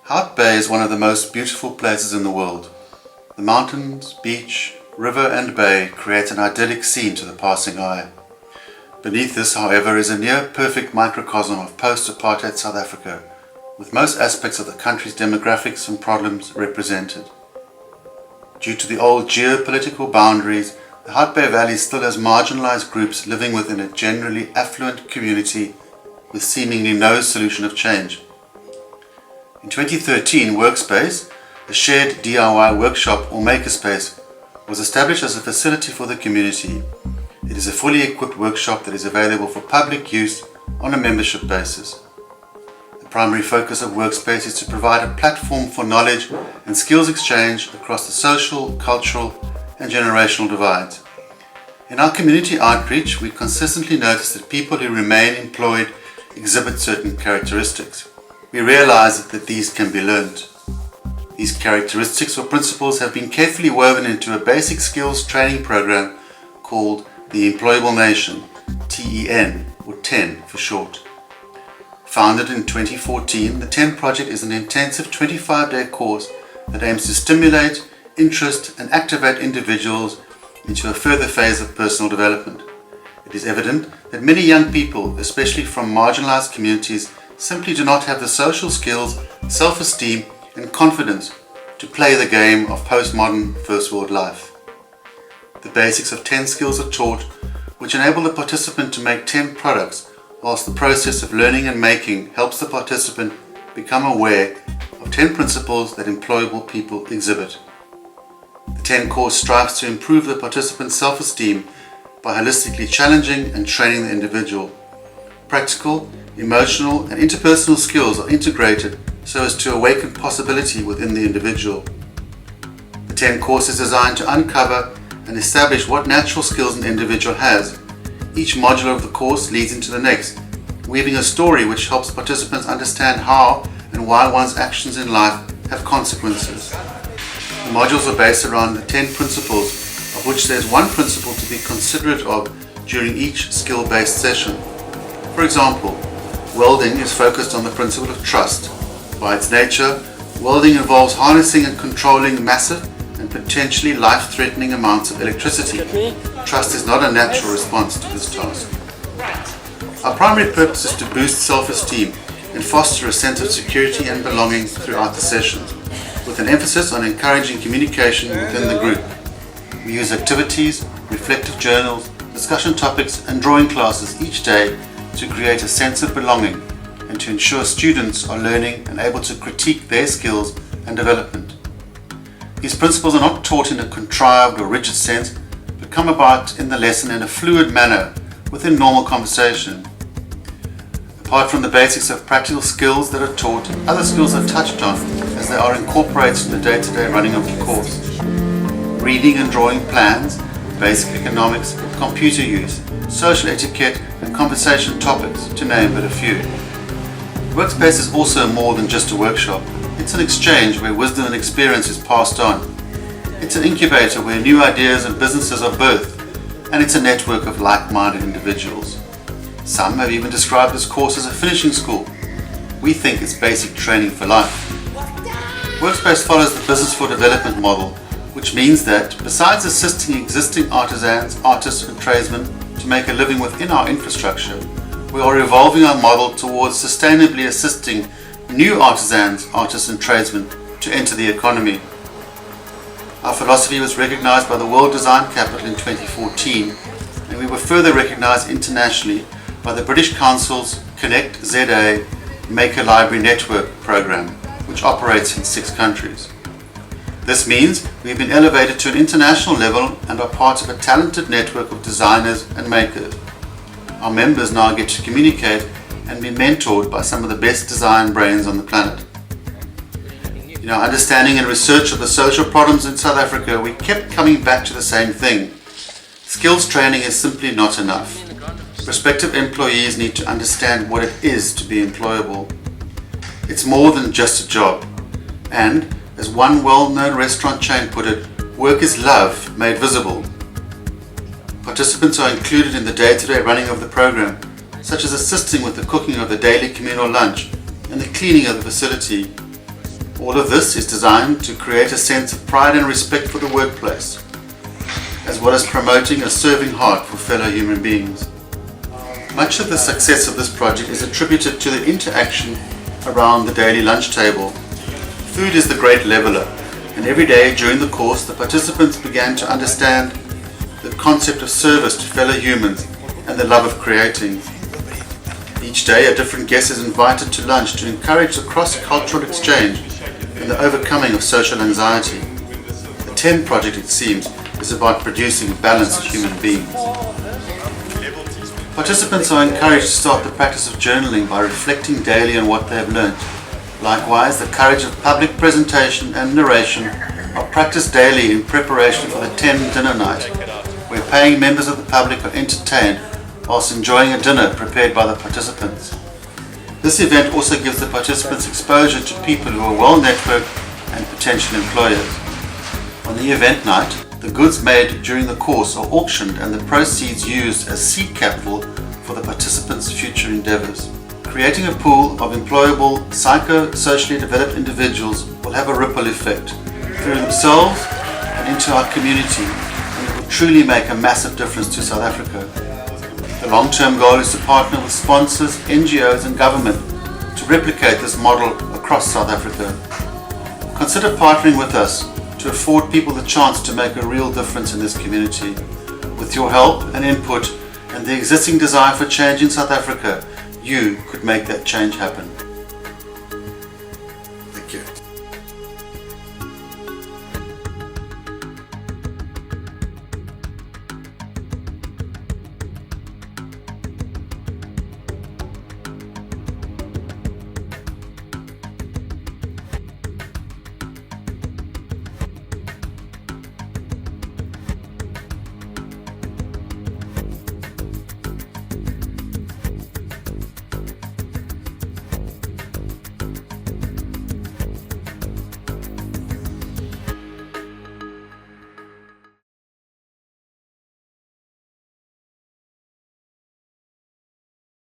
Hout Bay is one of the most beautiful places in the world. The mountains, beach, river and bay create an idyllic scene to the passing eye. Beneath this, however, is a near-perfect microcosm of post-apartheid South Africa, with most aspects of the country's demographics and problems represented. Due to the old geopolitical boundaries, the Hout Bay Valley still has marginalized groups living within a generally affluent community with seemingly no solution of change. In 2013, Workspace, a shared DIY workshop or makerspace, was established as a facility for the community. It is a fully equipped workshop that is available for public use on a membership basis. The primary focus of Workspace is to provide a platform for knowledge and skills exchange across the social, cultural and generational divides. In our community outreach, we consistently notice that people who remain employed exhibit certain characteristics. We realize that these can be learned. These characteristics or principles have been carefully woven into a basic skills training program called the Employable Nation, T.E.N, or T.E.N for short. Founded in 2014, the T.E.N project is an intensive 25-day course that aims to stimulate, interest and activate individuals into a further phase of personal development. It is evident that many young people, especially from marginalized communities, simply do not have the social skills, self-esteem and confidence to play the game of postmodern first world life. The basics of T.E.N skills are taught, which enable the participant to make T.E.N products, whilst the process of learning and making helps the participant become aware of T.E.N principles that employable people exhibit. The T.E.N course strives to improve the participant's self-esteem by holistically challenging and training the individual. Practical, emotional and interpersonal skills are integrated so as to awaken possibility within the individual. The T.E.N course is designed to uncover and establish what natural skills an individual has. Each module of the course leads into the next, weaving a story which helps participants understand how and why one's actions in life have consequences. The modules are based around the T.E.N principles, of which there is one principle to be considerate of during each skill-based session. For example, welding is focused on the principle of trust. By its nature, welding involves harnessing and controlling massive and potentially life-threatening amounts of electricity. Trust is not a natural response to this task. Our primary purpose is to boost self-esteem and foster a sense of security and belonging throughout the sessions, with an emphasis on encouraging communication within the group. We use activities, reflective journals, discussion topics and drawing classes each day to create a sense of belonging and to ensure students are learning and able to critique their skills and development. These principles are not taught in a contrived or rigid sense, but come about in the lesson in a fluid manner within normal conversation. Apart from the basics of practical skills that are taught, other skills are touched on as they are incorporated in the day-to-day running of the course. Reading and drawing plans, basic economics, computer use, social etiquette and conversation topics, to name but a few. Workspace is also more than just a workshop. It's an exchange where wisdom and experience is passed on. It's an incubator where new ideas and businesses are birthed, and it's a network of like-minded individuals. Some have even described this course as a finishing school. We think it's basic training for life. Workspace follows the business for development model, which means that besides assisting existing artisans, artists and tradesmen to make a living within our infrastructure, we are evolving our model towards sustainably assisting new artisans, artists and tradesmen to enter the economy. Our philosophy was recognized by the World Design Capital in 2014, and we were further recognized internationally by the British Council's Connect ZA Maker Library Network program, which operates in 6 countries. This means we've been elevated to an international level and are part of a talented network of designers and makers. Our members now get to communicate and be mentored by some of the best design brains on the planet. In our understanding and research of the social problems in South Africa, we kept coming back to the same thing. Skills training is simply not enough. Prospective employees need to understand what it is to be employable. It's more than just a job. And, as one well-known restaurant chain put it, work is love made visible. Participants are included in the day-to-day running of the program, such as assisting with the cooking of the daily communal lunch and the cleaning of the facility. All of this is designed to create a sense of pride and respect for the workplace, as well as promoting a serving heart for fellow human beings. Much of the success of this project is attributed to the interaction around the daily lunch table. Food is the great leveler, and every day during the course the participants began to understand the concept of service to fellow humans and the love of creating. Each day a different guest is invited to lunch to encourage the cross-cultural exchange and the overcoming of social anxiety. The T.E.N project, it seems, is about producing balanced human beings. Participants are encouraged to start the practice of journaling by reflecting daily on what they have learned. Likewise, the courage of public presentation and narration are practiced daily in preparation for the T.E.N dinner night, where paying members of the public are entertained whilst enjoying a dinner prepared by the participants. This event also gives the participants exposure to people who are well networked and potential employers. On the event night, the goods made during the course are auctioned and the proceeds used as seed capital for the participants' future endeavours. Creating a pool of employable, psycho-socially developed individuals will have a ripple effect through themselves and into our community, and it will truly make a massive difference to South Africa. The long-term goal is to partner with sponsors, NGOs and government to replicate this model across South Africa. Consider partnering with us to afford people the chance to make a real difference in this community. With your help and input and the existing desire for change in South Africa, you could make that change happen.